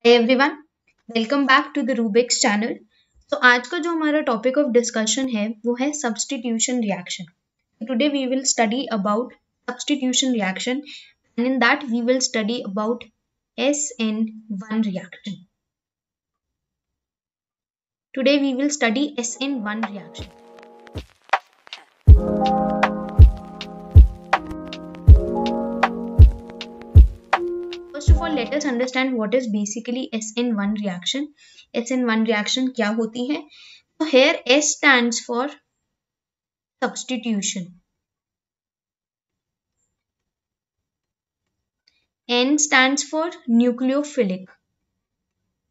Hey everyone, welcome back to the Rubik's channel. तो आज का जो हमारा टॉपिक ऑफ डिस्कशन है वो है substitution reaction. Today we will study about substitution reaction and in that we will study about SN1 reaction. Today we will study SN1 reaction. First of all, let us understand what is basically SN1 reaction. SN1 reaction क्या होती है? So here S stands for substitution. N stands for nucleophilic.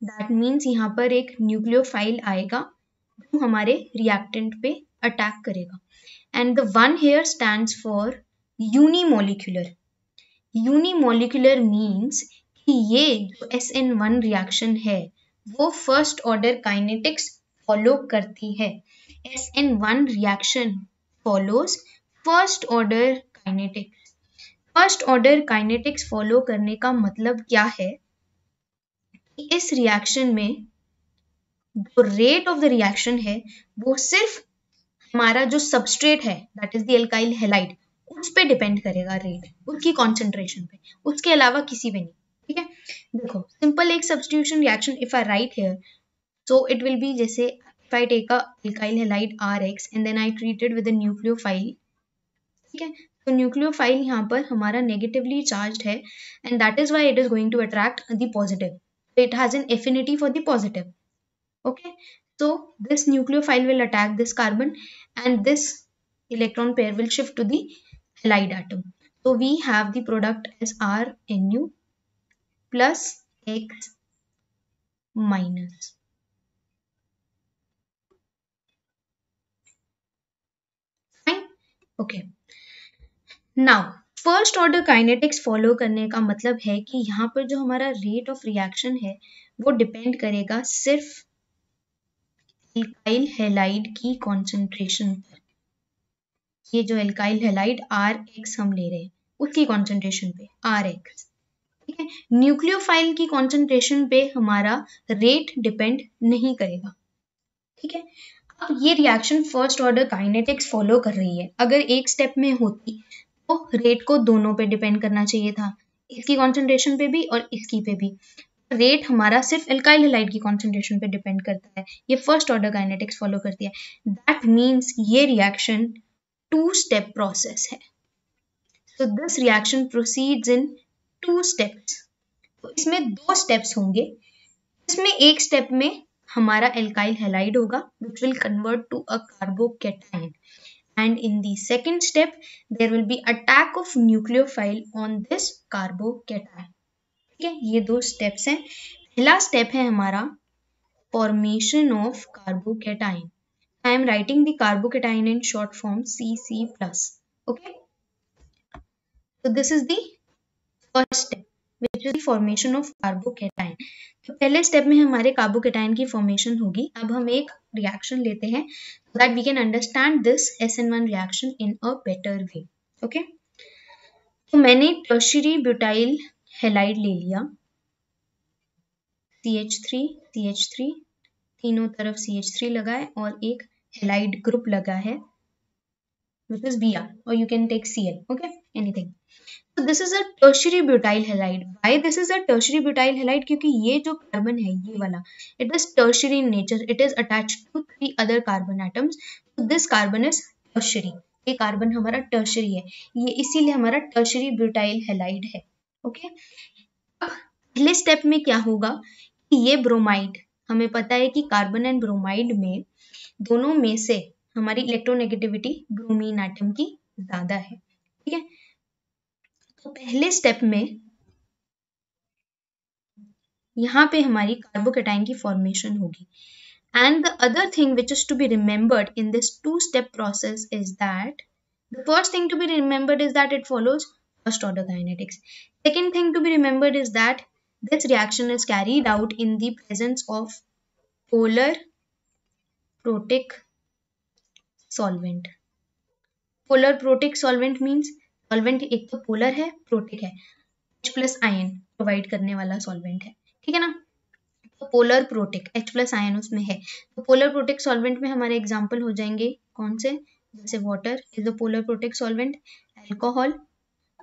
That means यहाँ पर एक nucleophile आएगा जो हमारे reactant पे अटैक करेगा. And the one here stands for unimolecular. Unimolecular means कि ये जो SN1 रिएक्शन है वो फर्स्ट ऑर्डर काइनेटिक्स फॉलो करती है. SN1 reaction follows first order kinetics. First order kinetics follow करने का मतलब क्या है? इस रिएक्शन में जो रेट ऑफ द रिएक्शन है वो सिर्फ हमारा जो सबस्ट्रेट है that is the alkyl halide उस पे डिपेंड करेगा. रेट उसकी कॉन्सेंट्रेशन पे, उसके अलावा किसी पे नहीं. ठीक है, देखो सिंपल एक substitution reaction if I write here so it will be जैसे if I take a alkyl halide RX and then I treat it with a nucleophile. ठीक है, तो न्यूक्लियोफाइल यहाँ पर हमारा नेगेटिवली चार्ज्ड है and that is why it is going to attract the positive. It has an affinity for the positive. Okay, so this nucleophile will attack this carbon and this electron pair will shift to the halide atom. So we have the product as RNu plus X minus. Fine. Okay. Now first order kinetics follow करने का मतलब है कि यहाँ पर जो हमारा rate of reaction है वो डिपेंड करेगा सिर्फ एल्काइल हैलाइड की कॉन्सेंट्रेशन पर. ये जो एल्काइल हैलाइड RX हम ले रहे हैं उसकी कॉन्सेंट्रेशन पे RX. ठीक है, न्यूक्लियोफाइल की कॉन्सेंट्रेशन पे हमारा रेट डिपेंड नहीं करेगा. ठीक है, अब ये reaction first order kinetics follow कर रही है. अगर एक स्टेप में होती तो रेट को दोनों पे डिपेंड करना चाहिए था, इसकी कॉन्सेंट्रेशन पे भी और इसकी पे भी. रेट हमारा सिर्फ एल्काइल हैलाइड की कॉन्सेंट्रेशन पे डिपेंड करता है. ये फर्स्ट ऑर्डर काइनेटिक्स फॉलो करती है. दैट मीन्स ये रिएक्शन टू स्टेप प्रोसेस है. So this reaction proceeds in two steps. तो इसमें दो स्टेप्स होंगे. इसमें एक स्टेप में हमारा एल्काइल हैलाइड होगा which will convert to a carbocation. And in the second step there will be attack of nucleophile on this carbocation. ठीक है, ये दो स्टेप्स हैं. पहला स्टेप है हमारा formation of carbocation. I am writing the carbocation in short form CC+. Okay, so this is the first step which is the formation of carbocation. तो पहले स्टेप में हमारे कार्बोकेटाइन की फॉर्मेशन होगी. अब हम एक रिएक्शन लेते हैं so that we can understand this SN1 reaction in a better way. Okay, तो मैंने टर्शियरी ब्यूटाइल हैलाइड ले लिया CH3 CH3, तीनों तरफ CH3 लगा है और एक हैलाइड ग्रुप लगा है which is Br or you can take Cl. Okay, anything. So this is a tertiary butyl halide. Why this is a tertiary butyl halide? क्योंकि ये जो कार्बन है ये वाला it is tertiary in nature. It is attached to 3 other carbon atoms. So this carbon is tertiary. ये carbon हमारा tertiary है, ये इसीलिए हमारा टर्शरी ब्यूटाइल हैलाइड है. ओके, अब पहले स्टेप में क्या होगा कि ये ब्रोमाइड, हमें पता है कि कार्बन एंड ब्रोमाइड में दोनों में से हमारी इलेक्ट्रोनेगेटिविटी ब्रोमीन एटम की ज्यादा है. ठीक है, तो पहले स्टेप में यहाँ पे हमारी कार्बोकेटाइन की फॉर्मेशन होगी. And the other thing which is to be remembered in this two step process is that the first thing to be remembered is that it follows first order kinetics. Second thing to be remembered is that this reaction is carried out in the presence of polar protic solvent. Polar protic solvent means solvent एक तो polar है, protic है, H+ ion provide करने वाला solvent है. ठीक है ना. पोलर प्रोटिक H+ आयन उसमें है, तो पोलर प्रोटिक सॉल्वेंट में हमारे एग्जाम्पल हो जाएंगे कौन से, जैसे water is the polar protic solvent, alcohol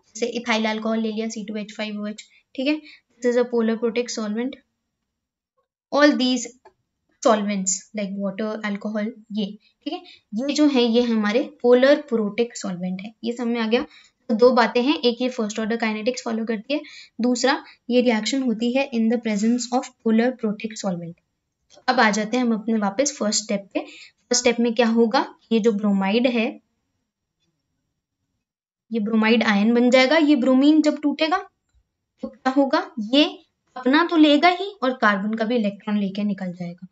जैसे इथाइल अल्कोहल ले लिया C2H5OH, ठीक है, this is a polar protic solvent. All these solvents like water alcohol, ये ठीक है, ये जो है ये हमारे पोलर प्रोटिक सॉल्वेंट है। ये समझ में आ गया? तो दो बातें हैं, एक ये फर्स्ट ऑर्डर काइनेटिक्स फॉलो करती है, दूसरा ये रिएक्शन होती है इन the presence of polar protic solvent. अब आ जाते हैं हम अपने वापस फर्स्ट स्टेप पे। फर्स्ट स्टेप में क्या होगा, ये जो ब्रोमाइड है ये ब्रोमाइड आयन बन जाएगा, ये ब्रोमीन जब टूटेगा तो क्या होगा, ये अपना तो लेगा ही और कार्बन का भी इलेक्ट्रॉन लेके निकल जाएगा,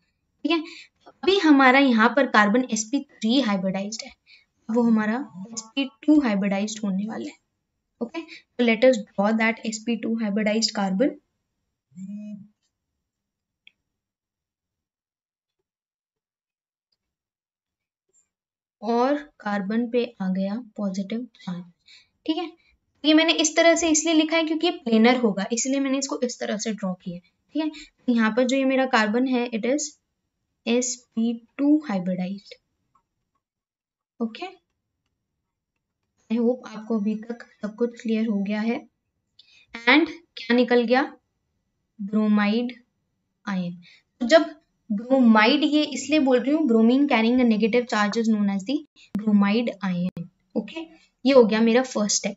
ठीक है। अभी हमारा यहाँ पर कार्बन sp3 हाइब्रिडाइज्ड है, वो हमारा sp2 हाइब्रिडाइज्ड होने वाला है। Okay, so let us draw that sp2 hybridized carbon। और कार्बन पे आ गया पॉजिटिव चार्ज, ठीक है। ये मैंने इस तरह से इसलिए लिखा है क्योंकि ये प्लेनर होगा, इसलिए मैंने इसको इस तरह से ड्रॉ किया है, ठीक है। तो यहाँ पर जो ये मेरा कार्बन है it is sp2 hybridised. Okay, I hope आपको अभी तक सब कुछ क्लियर हो गया है। एंड क्या निकल गया, ब्रोमाइड आयन। तो जब ब्रोमाइड, ये इसलिए बोल रही हूँ bromine carrying a negative charge is known as the bromide ion. Okay, ये हो गया मेरा फर्स्ट स्टेप।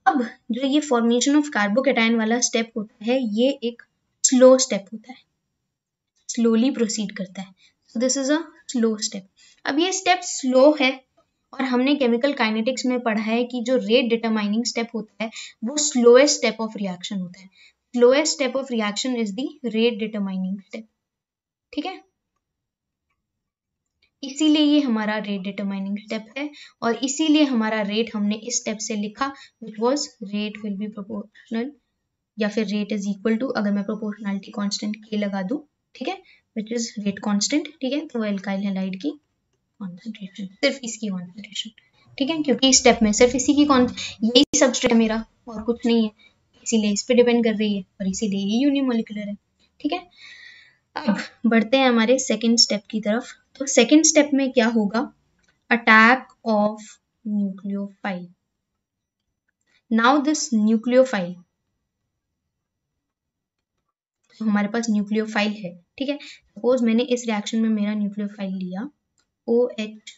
अब जो ये फॉर्मेशन ऑफ कार्बोकेटायन वाला स्टेप होता है ये एक स्लो स्टेप होता है, स्लोली प्रोसीड करता है, so this is a slow step. अब ये स्टेप स्लो है और हमने केमिकल काइनेटिक्स में पढ़ा है कि जो रेट डिटरमाइनिंग स्टेप होता है वो स्लोएस्ट स्टेप ऑफ रिएक्शन होता है। Slowest step of reaction is the rate determining step, ठीक है। इसीलिए ये हमारा रेट डिटरमाइनिंग स्टेप है और इसीलिए हमारा रेट हमने इस स्टेप से लिखा, which was rate will be proportional या फिर रेट इज इक्वल टू, अगर मैं प्रोपोर्शनलिटी कांस्टेंट के लगा दूं, ठीक है, विच इज रेट कांस्टेंट, ठीक है, तो एल्काइल हैलाइड की कॉन्सेंट्रेशन, सिर्फ इसकी कॉन्सेंट्रेशन, ठीक है, क्योंकि इस स्टेप में सिर्फ इसी की यही सबस्ट्रेट है मेरा और कुछ नहीं है, इसीलिए इस पे डिपेंड कर रही है और इसीलिए ये यूनिमोलिकुलर है, ठीक है। अब बढ़ते हैं हमारे सेकेंड स्टेप की तरफ। तो सेकेंड स्टेप में क्या होगा, attack of nucleophile. Now this nucleophile, तो हमारे पास न्यूक्लियोफाइल है, ठीक है। सपोज मैंने इस रिएक्शन में मेरा न्यूक्लियोफाइल लिया OH-,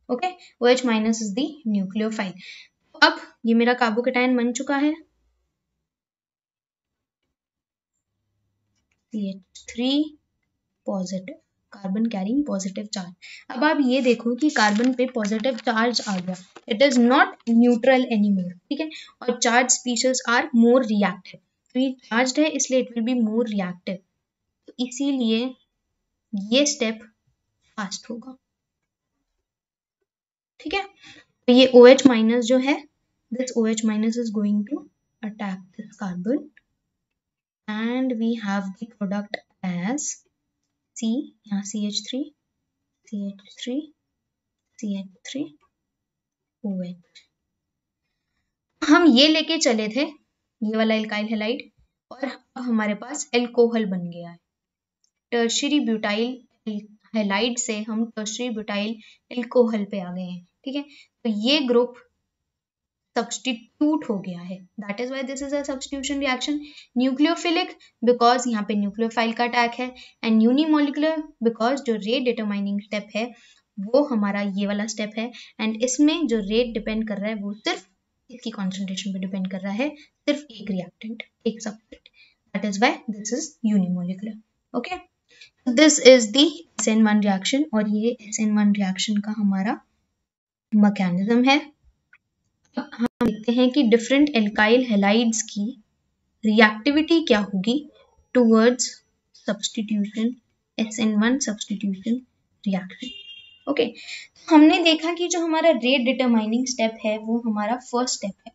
okay, OH- is the nucleophile. अब ये मेरा कार्बोकेटायन बन चुका है CH3 positive, carbon carrying positive charge. अब आप ये देखो कि कार्बन पे पॉजिटिव चार्ज आ गया, it is not neutral anymore, ठीक है, और charge species are more reactive, तो ये चार्ज्ड है इसलिए it will be more reactive, तो इसीलिए ये स्टेप फास्ट होगा, ठीक है। तो ये OH- जो है, this OH- is going to attack this carbon and we have the product as C, यहाँ CH3, CH3, CH3, OH। हम ये लेके चले थे ये वाला एल्काइल हैलाइड और अब हमारे पास एल्कोहल बन गया है। टर्शियरी ब्यूटाइल हैलाइड से हम टर्शियरी ब्यूटाइल एल्कोहल पे आ गए हैं, ठीक है। तो ये ग्रुप सब्स्टिट्यूट हो गया है, that is why this is a substitution reaction. Nucleophilic because यहाँ पे न्यूक्लियोफाइल का अटैक है, एंड यूनिमोलिकुलर बिकॉज जो रेट डिटरमाइनिंग स्टेप है वो हमारा ये वाला स्टेप है, एंड इसमें जो रेट डिपेंड कर रहा है वो सिर्फ इसकी कॉन्सेंट्रेशन पे डिपेंड कर रहा है, सिर्फ एक रिएक्टेंट, एक substrate, that is why this is unimolecular. Okay, this is the SN1 reaction और ये SN1 रिएक्शन का हमारा मैकेनिज्म है। हम देखते हैं कि डिफरेंट एल्काइल हैलाइड्स की रिएक्टिविटी क्या होगी towards substitution, SN1 substitution reaction. Okay, हमने देखा कि जो हमारा रेट डिटरमाइनिंग स्टेप है वो हमारा फर्स्ट स्टेप है।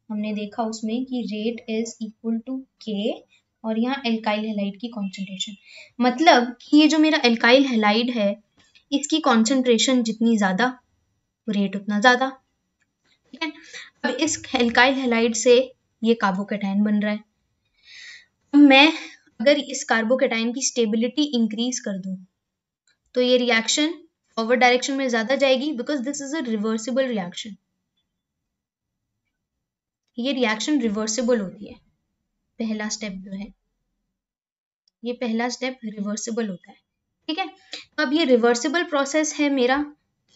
हमने देखा उसमें कि rate is equal to K और यहाँ एल्काइल हैलाइड की कॉन्सेंट्रेशन, मतलब कि ये जो मेरा एल्काइल हैलाइड है इसकी कॉन्सेंट्रेशन जितनी ज्यादा रेट उतना ज्यादा, ठीक है। अब इस एल्काइल हैलाइड से ये कार्बोकेटायन बन रहा है। अब मैं अगर इस कार्बोकेटाइन की स्टेबिलिटी इंक्रीज कर दूं तो ये रिएक्शन फॉरवर्ड डायरेक्शन में ज्यादा जाएगी, because this is a reversible reaction. ये रिएक्शन रिवर्सिबल होती है। पहला स्टेप जो है, ये पहला स्टेप रिवर्सिबल होता है, ठीक है। अब ये रिवर्सिबल प्रोसेस है मेरा,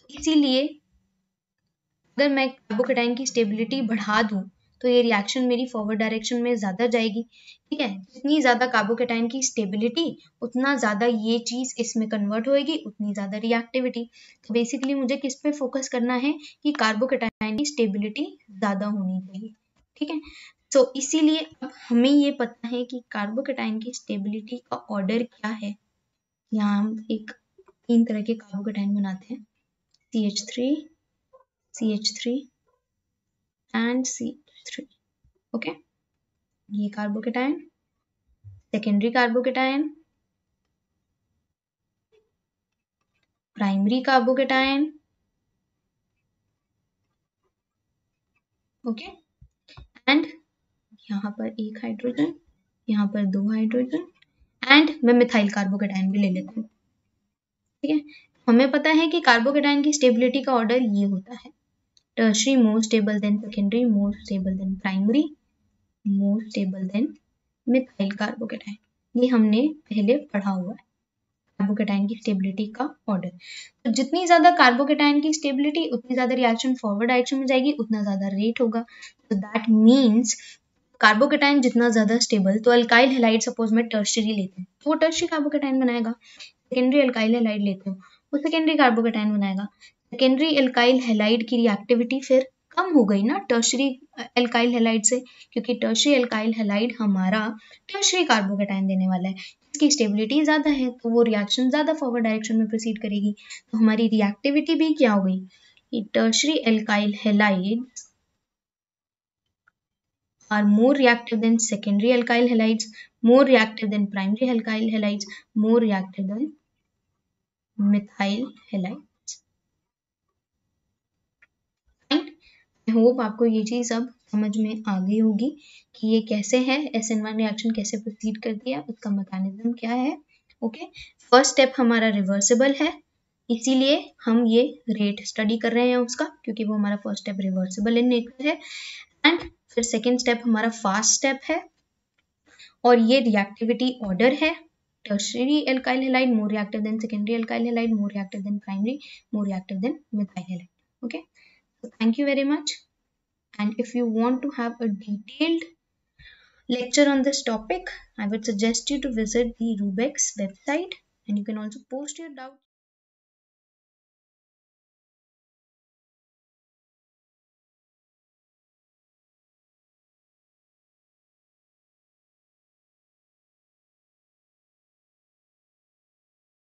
इसीलिए अगर मैं कार्बोकेटाइन की स्टेबिलिटी बढ़ा दूं तो ये रिएक्शन मेरी फॉरवर्ड डायरेक्शन में ज्यादा जाएगी, ठीक है। जितनी ज्यादा कार्बोकेटाइन की स्टेबिलिटी उतना ज्यादा ये चीज इसमें कन्वर्ट होएगी, उतनी ज्यादा रिएक्टिविटी। तो बेसिकली मुझे किस पे फोकस करना है कि कार्बोकेटाइन की स्टेबिलिटी ज्यादा होनी चाहिए, ठीक है। तो इसीलिए अब हमें ये पता है कि कार्बोकेटाइन की स्टेबिलिटी का ऑर्डर क्या है। यहाँ हम एक 3 तरह के कार्बोकेटाइन बनाते हैं, CH3, CH3 and CH3, okay. ये carbocation, secondary carbocation, primary carbocation, okay. And यहाँ पर एक हाइड्रोजन, यहाँ पर 2 हाइड्रोजन, एंड मैं मिथाइल कार्बोकेटाइन भी ले लेती हूँ, ठीक है। हमें पता है कि कार्बोकेटाइन की स्टेबिलिटी का ऑर्डर ये होता है, tertiary more stable then secondary, more stable then primary, more stable then methyl carbocation. ये हमने पहले पढ़ा हुआ है कार्बोकेटाइन की स्टेबिलिटी का ऑर्डर। तो जितनी ज्यादा कार्बोकेटाइन की स्टेबिलिटी उतनी ज्यादा रिएक्शन फॉरवर्ड डायरेक्शन में जाएगी, उतना ज्यादा रेट होगा। तो दैट मीन्स कार्बोकेटाइन जितना ज्यादा स्टेबल, तो अल्काइल हैलाइड सपोज मैं टर्शरी लेते हैं तो वो टर्शरी कार्बोकेटाइन बनाएगा, सेकेंडरी अल्काइल हैलाइड लेते हो वो सेकेंडरी कार्बोकेटाइन बनाएगा। सेकेंडरी अल्काइल हैलाइड की रिएक्टिविटी फिर कम हो गई ना टर्शरी अल्काइल हैलाइड से, क्योंकि टर्शरी अल्काइल हैलाइड हमारा टर्शरी कार्बोकेटाइन देने वाला है, इसकी स्टेबिलिटी ज्यादा है तो वो रिएक्शन ज्यादा फॉरवर्ड डायरेक्शन में प्रोसीड करेगी। तो हमारी रिएक्टिविटी भी क्या हो गई कि tertiary alkyl halides are more reactive than secondary alkyl halides, more reactive than primary alkyl halides, more reactive than methyl halides. Right? I hope आपको ये चीज अब समझ में आ गई होगी कि ये कैसे है, SN1 रिएक्शन कैसे प्रोसीड करती है, उसका मैकेनिज्म क्या है, ओके। फर्स्ट स्टेप हमारा रिवर्सिबल है, इसीलिए हम ये रेट स्टडी कर रहे हैं उसका, क्योंकि वो हमारा first step reversible in nature है। एंड फिर सेकेंड स्टेप हमारा फास्ट स्टेप है, और ये रिएक्टिविटी ऑर्डर है, tertiary alkyl halide more reactive than secondary alkyl halide, more reactive than primary, more reactive than methyl halide, okay. So thank you very much, and if you want to have a detailed lecture on this topic, I would suggest you to visit the Rubex website, and you can also post your doubts